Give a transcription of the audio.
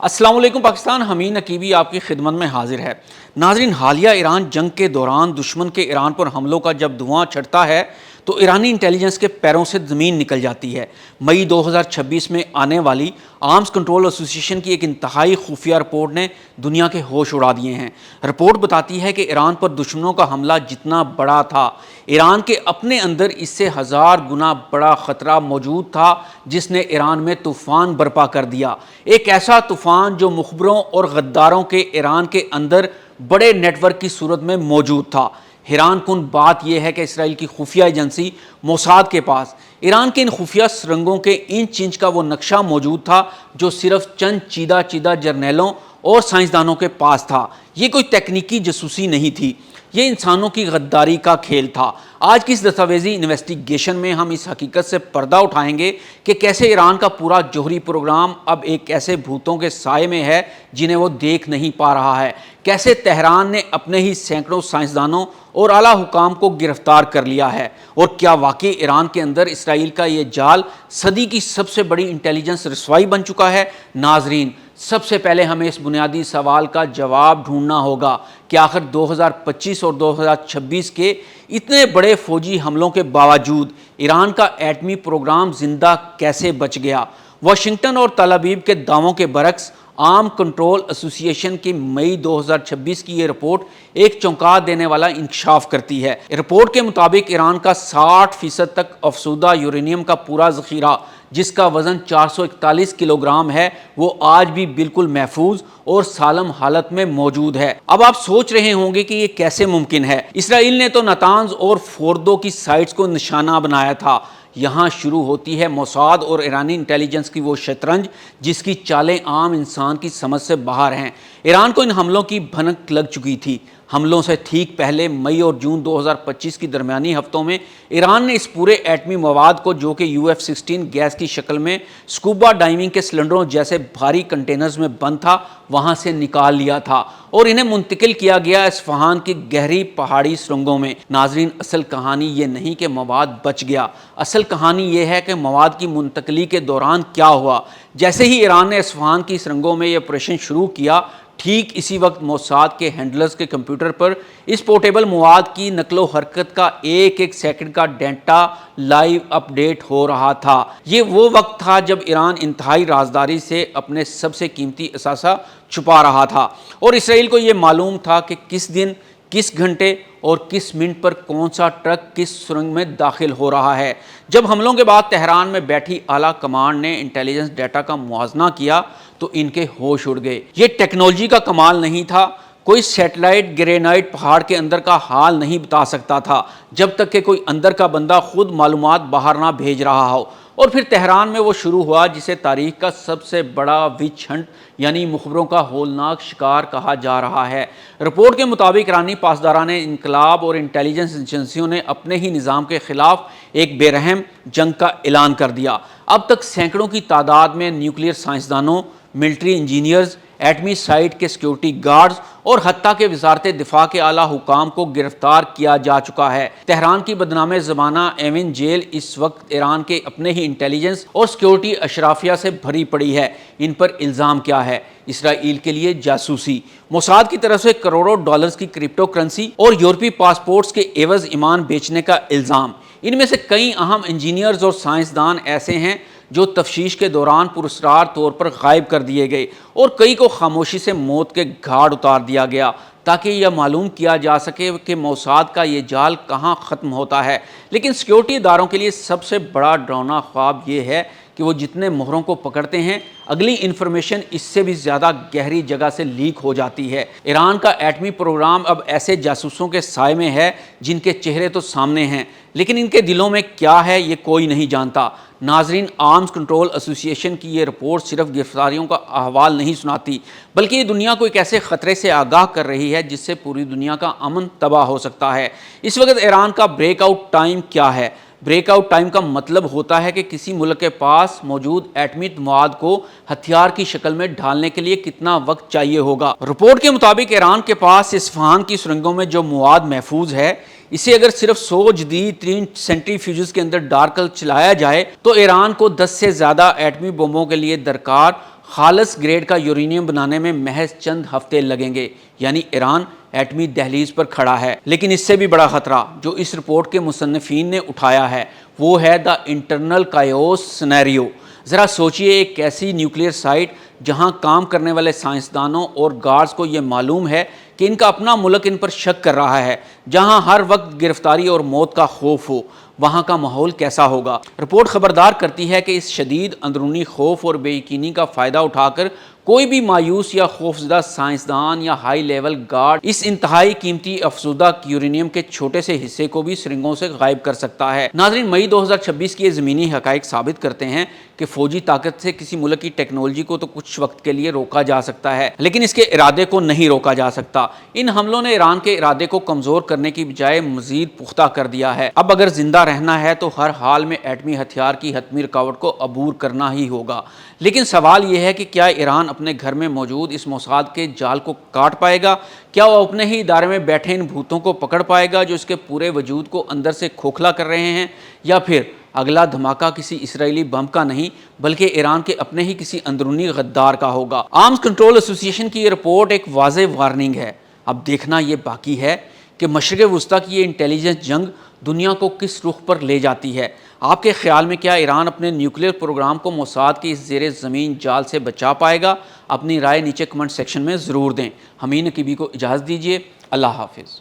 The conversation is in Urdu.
السلام علیکم پاکستان، حمید نقیبی آپ کی خدمت میں حاضر ہے۔ ناظرین، حالیہ ایران جنگ کے دوران دشمن کے ایران پر حملوں کا جب دھواں چھٹتا ہے تو ایرانی انٹیلیجنس کے پیروں سے زمین نکل جاتی ہے۔ مئی 2026 میں آنے والی آرمز کنٹرول ایسوسی ایشن کی ایک انتہائی خفیہ رپورٹ نے دنیا کے ہوش اڑا دیے ہیں۔ رپورٹ بتاتی ہے کہ ایران پر دشمنوں کا حملہ جتنا بڑا تھا، ایران کے اپنے اندر اس سے 1000 گنا بڑا خطرہ موجود تھا، جس نے ایران میں طوفان برپا کر دیا۔ ایک ایسا طوفان جو مخبروں اور غداروں کے ایران کے اندر بڑے نیٹ ورک کی صورت میں موجود تھا۔ حیران کن بات یہ ہے کہ اسرائیل کی خفیہ ایجنسی موساد کے پاس ایران کے ان خفیہ سرنگوں کے انچ انچ کا وہ نقشہ موجود تھا جو صرف چند چیدہ جرنیلوں اور سائنسدانوں کے پاس تھا۔ یہ کوئی تکنیکی جاسوسی نہیں تھی، یہ انسانوں کی غداری کا کھیل تھا۔ آج کی اس دستاویزی انویسٹیگیشن میں ہم اس حقیقت سے پردہ اٹھائیں گے کہ کیسے ایران کا پورا جوہری پروگرام اب ایک ایسے بھوتوں کے سائے میں ہے جنہیں وہ دیکھ نہیں پا رہا ہے، کیسے تہران نے اپنے ہی سینکڑوں سائنسدانوں اور اعلیٰ حکام کو گرفتار کر لیا ہے، اور کیا واقعی ایران کے اندر اسرائیل کا یہ جال صدی کی سب سے بڑی انٹیلیجنس رسوائی بن چکا ہے۔ ناظرین، سب سے پہلے ہمیں اس بنیادی سوال کا جواب ڈھونڈنا ہوگا کہ آخر 2025 اور 2026 کے اتنے بڑے فوجی حملوں کے باوجود ایران کا ایٹمی پروگرام زندہ کیسے بچ گیا۔ واشنگٹن اور تل ابیب کے دعووں کے برعکس آرم کنٹرول ایسوسی ایشن کی مئی 2026 کی یہ رپورٹ ایک چونکا دینے والا انکشاف کرتی ہے۔ رپورٹ کے مطابق ایران کا 60% تک افزودہ یورینیم کا پورا ذخیرہ، جس کا وزن 441 کلو گرام ہے، وہ آج بھی بالکل محفوظ اور سالم حالت میں موجود ہے۔ اب آپ سوچ رہے ہوں گے کہ یہ کیسے ممکن ہے؟ اسرائیل نے تو نتانز اور فوردو کی سائٹس کو نشانہ بنایا تھا۔ یہاں شروع ہوتی ہے موساد اور ایرانی انٹیلیجنس کی وہ شطرنج جس کی چالیں عام انسان کی سمجھ سے باہر ہیں۔ ایران کو ان حملوں کی بھنک لگ چکی تھی۔ حملوں سے ٹھیک پہلے مئی اور جون 2025 کی درمیانی ہفتوں میں ایران نے اس پورے ایٹمی مواد کو، جو کہ UF-16 گیس کی شکل میں سکوبا ڈائیونگ کے سلنڈروں جیسے بھاری کنٹینرز میں بند تھا، وہاں سے نکال لیا تھا اور انہیں منتقل کیا گیا اصفہان کی گہری پہاڑی سرنگوں میں۔ ناظرین، اصل کہانی یہ نہیں کہ مواد بچ گیا، اصل کہانی یہ ہے کہ مواد کی منتقلی کے دوران کیا ہوا۔ جیسے ہی ایران نے اصفہان کی سرنگوں میں یہ آپریشن شروع کیا، ٹھیک اسی وقت موساد کے ہینڈلرز کے کمپیوٹر پر اس پورٹیبل مواد کی نقل و حرکت کا ایک ایک سیکنڈ کا ڈیٹا لائیو اپ ڈیٹ ہو رہا تھا۔ یہ وہ وقت تھا جب ایران انتہائی رازداری سے اپنے سب سے قیمتی اثاثہ چھپا رہا تھا، اور اسرائیل کو یہ معلوم تھا کہ کس دن، کس گھنٹے اور کس منٹ پر کون سا ٹرک کس سرنگ میں داخل ہو رہا ہے۔ جب حملوں کے بعد تہران میں بیٹھی اعلیٰ کمانڈ نے انٹیلیجنس ڈیٹا کا موازنہ کیا تو ان کے ہوش اڑ گئے۔ یہ ٹیکنالوجی کا کمال نہیں تھا، کوئی سیٹلائٹ گرینائٹ پہاڑ کے اندر کا حال نہیں بتا سکتا تھا جب تک کہ کوئی اندر کا بندہ خود معلومات باہر نہ بھیج رہا ہو۔ اور پھر تہران میں وہ شروع ہوا جسے تاریخ کا سب سے بڑا وچ ہنٹ یعنی مخبروں کا ہولناک شکار کہا جا رہا ہے۔ رپورٹ کے مطابق ایرانی پاسداران انقلاب اور انٹیلیجنس ایجنسیوں نے اپنے ہی نظام کے خلاف ایک بے رحم جنگ کا اعلان کر دیا۔ اب تک سینکڑوں کی تعداد میں نیوکلیئر سائنسدانوں، ملٹری انجینئرز، ایٹمی سائٹ کے سیکیورٹی گارڈز اور حتیٰ کہ وزارت دفاع کے اعلیٰ حکام کو گرفتار کیا جا چکا ہے۔ تہران کی بدنام زمانہ ایون جیل اس وقت ایران کے اپنے ہی انٹیلیجنس اور سیکیورٹی اشرافیہ سے بھری پڑی ہے۔ ان پر الزام کیا ہے؟ اسرائیل کے لیے جاسوسی، موساد کی طرف سے کروڑوں ڈالرز کی کرپٹو کرنسی اور یورپی پاسپورٹس کے عوض ایمان بیچنے کا الزام۔ ان میں سے کئی اہم انجینئرز اور سائنسدان ایسے ہیں جو تفتیش کے دوران پراسرار طور پر غائب کر دیے گئے، اور کئی کو خاموشی سے موت کے گھاٹ اتار دیا گیا تاکہ یہ معلوم کیا جا سکے کہ موساد کا یہ جال کہاں ختم ہوتا ہے۔ لیکن سیکیورٹی اداروں کے لیے سب سے بڑا ڈراؤنا خواب یہ ہے کہ وہ جتنے مہروں کو پکڑتے ہیں، اگلی انفارمیشن اس سے بھی زیادہ گہری جگہ سے لیک ہو جاتی ہے۔ ایران کا ایٹمی پروگرام اب ایسے جاسوسوں کے سائے میں ہے جن کے چہرے تو سامنے ہیں، لیکن ان کے دلوں میں کیا ہے یہ کوئی نہیں جانتا۔ ناظرین، آرمز کنٹرول ایسوسی ایشن کی یہ رپورٹ صرف گرفتاریوں کا احوال نہیں سناتی، بلکہ یہ دنیا کو ایک ایسے خطرے سے آگاہ کر رہی ہے جس سے پوری دنیا کا امن تباہ ہو سکتا ہے۔ اس وقت ایران کا بریک آؤٹ ٹائم کیا ہے؟ بریک آؤٹ ٹائم کا مطلب ہوتا ہے کہ کسی ملک کے پاس موجود ایٹمی مواد کو ہتھیار کی شکل میں ڈھالنے کے لیے کتنا وقت چاہیے ہوگا۔ رپورٹ کے مطابق ایران کے پاس اصفہان کی سرنگوں میں جو مواد محفوظ ہے، اسے اگر صرف 100 جدید ترین سینٹری فیوجز کے اندر ڈال کر چلایا جائے تو ایران کو 10 سے زیادہ ایٹمی بموں کے لیے درکار خالص گریڈ کا یورینیم بنانے میں محض چند ہفتے لگیں گے، یعنی ایران ایٹمی دہلیز پر کھڑا ہے۔ لیکن اس سے بھی بڑا خطرہ جو اس رپورٹ کے مصنفین نے اٹھایا ہے وہ ہے دا انٹرنل کائوس سینیریو۔ ذرا سوچئے، ایک ایسی نیوکلیئر سائٹ جہاں کام کرنے والے سائنسدانوں اور گارڈز کو یہ معلوم ہے کہ ان کا اپنا ملک ان پر شک کر رہا ہے، جہاں ہر وقت گرفتاری اور موت کا خوف ہو، وہاں کا ماحول کیسا ہوگا؟ رپورٹ خبردار کرتی ہے کہ اس شدید اندرونی خوف اور بے یقینی کا فائدہ اٹھا کر کوئی بھی مایوس یا خوفزدہ سائنسدان یا ہائی لیول گارڈ اس انتہائی قیمتی افزودہ یورینیم کے چھوٹے سے حصے کو بھی سرنگوں سے غائب کر سکتا ہے۔ ناظرین، مئی 2026 کی یہ زمینی حقائق ثابت کرتے ہیں کہ فوجی طاقت سے کسی ملک کی ٹیکنالوجی کو تو کچھ وقت کے لیے روکا جا سکتا ہے، لیکن اس کے ارادے کو نہیں روکا جا سکتا۔ ان حملوں نے ایران کے ارادے کو کمزور کرنے کی بجائے مزید پختہ کر دیا ہے۔ اب اگر زندہ رہنا ہے تو ہر حال میں ایٹمی ہتھیار کی حتمی رکاوٹ کو عبور کرنا ہی ہوگا۔ لیکن سوال یہ ہے کہ کیا ایران اپنے گھر میں موجود اس موساد کے جال کو کاٹ پائے گا؟ کیا وہ اپنے ہی ادارے میں بیٹھے ان بھوتوں کو پکڑ پائے گا جو اس کے پورے وجود کو اندر سے کھوکھلا کر رہے ہیں؟ یا پھر اگلا دھماکہ کسی اسرائیلی بم کا نہیں بلکہ ایران کے اپنے ہی کسی اندرونی غدار کا ہوگا؟ آرمز کنٹرول ایسوسی ایشن کی یہ رپورٹ ایک واضح وارننگ ہے۔ اب دیکھنا یہ باقی ہے کہ مشرق وسطیٰ کی یہ انٹیلیجنس جنگ دنیا کو کس رخ پر لے جاتی ہے۔ آپ کے خیال میں کیا ایران اپنے نیوکلیئر پروگرام کو موساد کی اس زیر زمین جال سے بچا پائے گا؟ اپنی رائے نیچے کمنٹ سیکشن میں ضرور دیں۔ حمید نقیبی کو اجازت دیجیے۔ اللہ حافظ۔